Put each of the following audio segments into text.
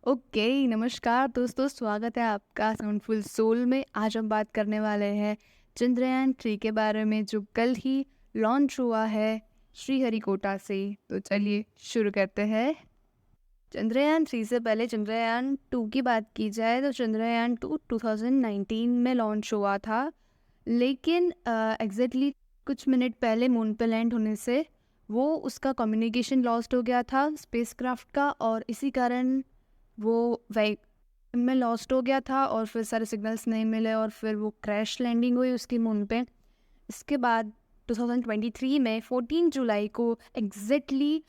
Okay, नमस्कार दोस्तों, स्वागत है आपका साउंडफुल सोल में। आज हम बात करने वाले हैं चंद्रयान 3 के बारे में, जो कल ही लॉन्च हुआ है श्रीहरिकोटा से। तो चलिए शुरू करते हैं। चंद्रयान 3 से पहले चंद्रयान 2 की बात की जाए तो चंद्रयान 2 2019 में लॉन्च हुआ था, लेकिन एग्जैक्टली कुछ मिनट पहले मून पे लैंड होने से वो उसका कम्युनिकेशन लॉस्ट हो गया था स्पेसक्राफ्ट का, और इसी कारण वो वही में लॉस्ट हो गया था और फिर सारे सिग्नल्स नहीं मिले और फिर वो क्रैश लैंडिंग हुई उसकी मून पे। इसके बाद 2023 में 14 जुलाई को एग्जैक्टली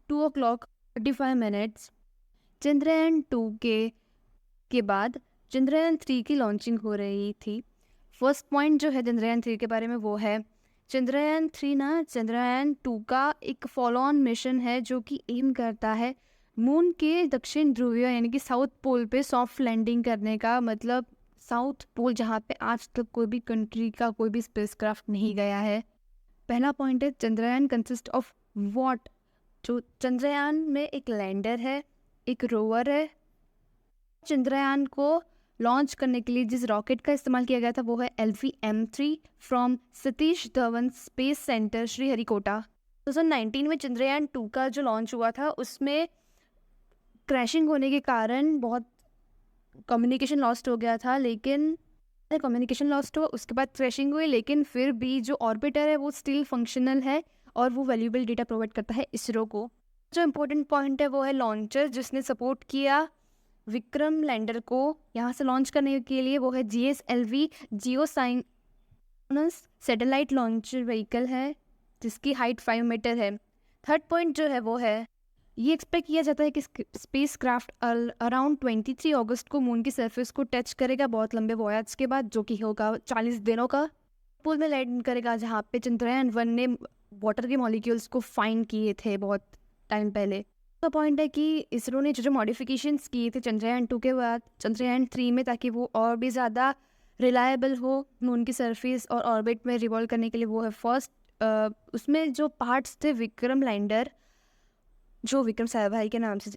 2:35 चंद्रयान 2 के बाद चंद्रयान 3 की लॉन्चिंग हो रही थी। फर्स्ट पॉइंट जो है चंद्रयान 3 के बारे में वो है, चंद्रयान 3 चंद्रयान 2 का एक फॉलो ऑन मिशन है जो कि एम करता है मून के दक्षिण ध्रुवीय यानी कि साउथ पोल पे सॉफ्ट लैंडिंग करने का। मतलब साउथ पोल जहाँ पे आज तक कोई भी कंट्री का कोई भी स्पेसक्राफ्ट नहीं गया है। पहला पॉइंट है, चंद्रयान कंसिस्ट ऑफ व्हाट। जो चंद्रयान में एक लैंडर है, एक रोवर है। चंद्रयान को लॉन्च करने के लिए जिस रॉकेट का इस्तेमाल किया गया था वो है LV-M3 from Satish Dhawan space centre Sriharikota. 2019 में चंद्रयान 2 का जो लॉन्च हुआ था उसमें क्रैशिंग होने के कारण बहुत कम्युनिकेशन लॉस्ट हो गया था, लेकिन कम्युनिकेशन लॉस्ट हुआ उसके बाद क्रैशिंग हुई, लेकिन फिर भी जो ऑर्बिटर है वो स्टिल फंक्शनल है और वो वैल्यूएबल डेटा प्रोवाइड करता है इसरो को। जो इम्पोर्टेंट पॉइंट है वो है लॉन्चर जिसने सपोर्ट किया विक्रम लैंडर को यहाँ से लॉन्च करने के लिए, वो है GSLV जियोसाइनस सैटेलाइट लॉन्चर व्हीकल है जिसकी हाइट 5 मीटर है। थर्ड पॉइंट जो है वो है, ये एक्सपेक्ट किया जाता है कि स्पेस क्राफ्ट अराउंड 23 अगस्त को मून की सरफेस को टच करेगा बहुत लंबे वॉयज के बाद, जो कि होगा 40 दिनों का। पूल में लैंड करेगा जहाँ पे चंद्रयान 1 ने वाटर के मॉलिक्यूल्स को फाइंड किए थे बहुत टाइम पहले। तो पॉइंट है कि इसरो ने जो जो मॉडिफिकेशंस किए थे चंद्रयान 2 के बाद चंद्रयान 3 में, ताकि वो और भी ज़्यादा रिलायबल हो मून की सरफेस और ऑर्बिट में रिवॉल्व करने के लिए, वो है फर्स्ट उसमें जो पार्ट्स थे विक्रम लैंडर जो विक्रम साराभाई के नाम से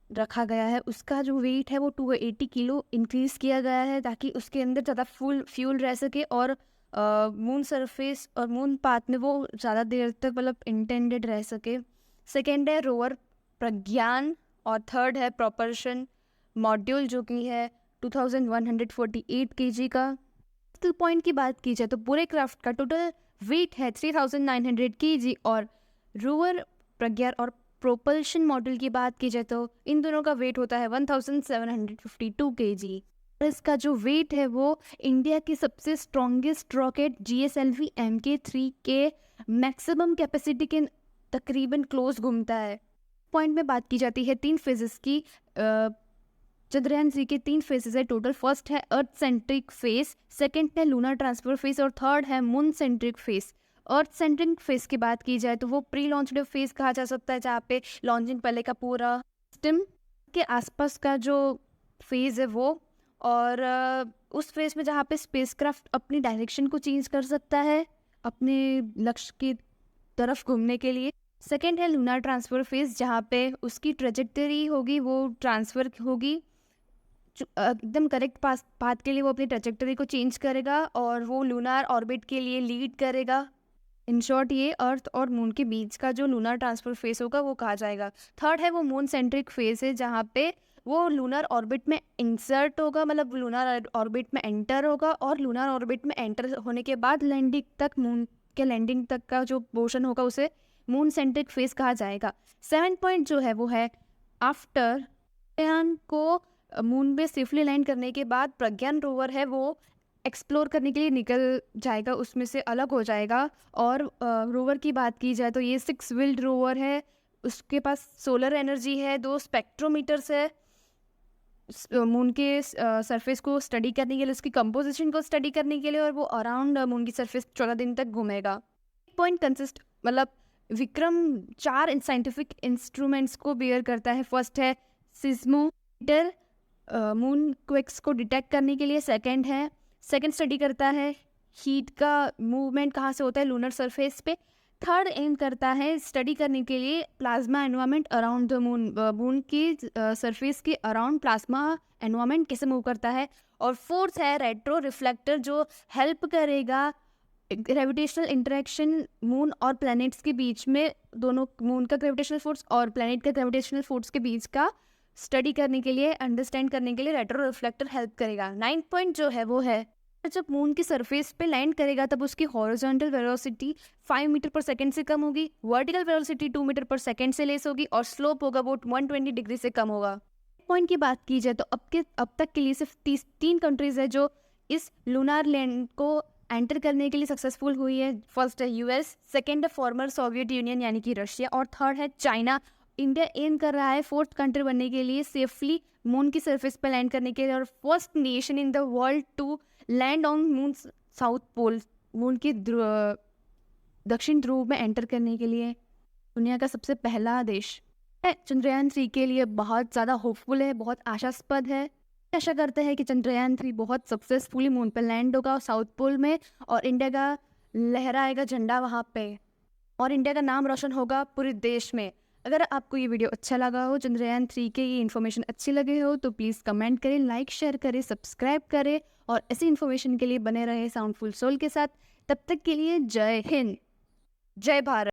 रखा गया है, उसका जो वेट है वो 280 किलो इंक्रीज किया गया है ताकि उसके अंदर ज़्यादा फुल फ्यूल रह सके और मून सरफेस और मून पाथ में वो ज़्यादा देर तक मतलब इंटेंडेड रह सके। सेकेंड है रोवर प्रज्ञान और थर्ड है प्रोपल्शन मॉड्यूल जो कि है 2148 kg का। तो पॉइंट की बात की जाए तो पूरे क्राफ्ट का टोटल वेट है 3900 kg और रोवर प्रज्ञान और प्रोपल्शन मॉड्यूल की बात की जाए तो इन दोनों का वेट होता है 1752 kg। इसका जो वेट है वो इंडिया की सबसे स्ट्रॉन्गेस्ट रॉकेट GSLV MK3 के मैक्सिमम कैपेसिटी के तकरीबन क्लोज घूमता है। पॉइंट में बात की जाती है 3 फेजेस की। चंद्रयान 3 के 3 फेजेस है टोटल। फर्स्ट है अर्थ सेंट्रिक फेज, सेकंड है लूनर ट्रांसफर फेज और थर्ड है moon centric phase. Earth centric phase की बात की जाए तो वो प्री लॉन्च फेज कहा जा सकता है, जहाँ पे लॉन्चिंग पहले का पूरा सिस्टम के आसपास का जो फेज है वो, और उस फेज में जहाँ पे स्पेसक्राफ्ट अपनी डायरेक्शन को चेंज कर सकता है अपने लक्ष्य की तरफ घूमने के लिए। सेकेंड है लूनर ट्रांसफर फेज, जहाँ पे उसकी ट्रेजेक्टरी होगी वो ट्रांसफर होगी एकदम करेक्ट पाथ के लिए, वो अपनी ट्रेजेक्टरी को चेंज करेगा और वो लूनर ऑर्बिट के लिए लीड करेगा। इन शॉर्ट ये अर्थ और मून के बीच का जो लूनर ट्रांसफर फेस होगा वो कहा जाएगा। थर्ड है वो मून सेंट्रिक फेस है, जहाँ पे वो लूनर ऑर्बिट में इंसर्ट होगा, मतलब लूनर ऑर्बिट में एंटर होगा और लूनर ऑर्बिट में एंटर होने के बाद लैंडिंग तक, मून के लैंडिंग तक का जो पोर्शन होगा उसे मून सेंट्रिक फेस कहा जाएगा। 7 पॉइंट जो है वो है, आफ्टर प्रज्ञान को मून पे सेफली लैंड करने के बाद प्रज्ञान रोवर है वो एक्सप्लोर करने के लिए निकल जाएगा, उसमें से अलग हो जाएगा। और रोवर की बात की जाए तो ये 6 व्हील्ड रोवर है, उसके पास सोलर एनर्जी है, 2 स्पेक्ट्रोमीटर्स है मून के सरफेस को स्टडी करने के लिए, उसकी कंपोजिशन को स्टडी करने के लिए, और वो अराउंड मून की सरफेस 14 दिन तक घूमेगा। पॉइंट कंसिस्ट मतलब विक्रम 4 साइंटिफिक इंस्ट्रूमेंट्स को बियर करता है। फर्स्ट है सिस्मोमीटर मून क्वेक्स को डिटेक्ट करने के लिए। सेकंड स्टडी करता है हीट का मूवमेंट कहाँ से होता है लूनर सरफेस पे। थर्ड एम करता है स्टडी करने के लिए plasma environment around the moon, moon की सरफेस के अराउंड प्लाज्मा एनवायरनमेंट कैसे मूव करता है। और फोर्थ है रेट्रो रिफ्लेक्टर, जो हेल्प करेगा ग्रेविटेशनल इंटरेक्शन मून और प्लैनेट्स के बीच में, दोनों मून का ग्रेविटेशनल फोर्स और प्लैनेट का ग्रेविटेशनल फोर्स के बीच का स्टडी करने के लिए, अंडरस्टैंड करने के लिए रेट्रो रिफ्लेक्टर हेल्प करेगा। 9th पॉइंट जो है वो है, जब मून की सरफेस पे लैंड करेगा तब उसकी हॉरिजॉन्टल वेलोसिटी 5 मीटर पर सेकंड से कम होगी, वर्टिकल वेलोसिटी 2 मीटर पर सेकंड से लेस होगी और स्लोप होगा अबाउट 120 डिग्री से कम होगा। पॉइंट की बात की जाए तो अब तक के लिए सिर्फ 3 कंट्रीज है जो इस लूनार लैंड को एंटर करने के लिए सक्सेसफुल हुई है। फर्स्ट है यूएस, सेकेंड है फॉर्मर सोवियत यूनियन यानी कि रशिया, और थर्ड है चाइना। इंडिया एम कर रहा है 4th कंट्री बनने के लिए, सेफली मून की सरफेस पर लैंड करने के लिए, और first nation in the world to land on moon south pole, moon की दक्षिण ध्रुव में एंटर करने के लिए दुनिया का सबसे पहला देश है। चंद्रयान 3 के लिए बहुत ज़्यादा होपफुल है, बहुत आशास्पद है। आशा करते हैं कि चंद्रयान 3 बहुत सक्सेसफुली मून पर लैंड होगा साउथ पोल में, और इंडिया का लहराएगा झंडा वहाँ पे, और इंडिया का नाम रोशन होगा पूरे देश में। अगर आपको ये वीडियो अच्छा लगा हो, चंद्रयान 3 के ये इन्फॉर्मेशन अच्छी लगे हो, तो प्लीज़ कमेंट करें, लाइक शेयर करें, सब्सक्राइब करें, और ऐसी इन्फॉर्मेशन के लिए बने रहे साउंडफुल सोल के साथ। तब तक के लिए जय हिंद, जय भारत।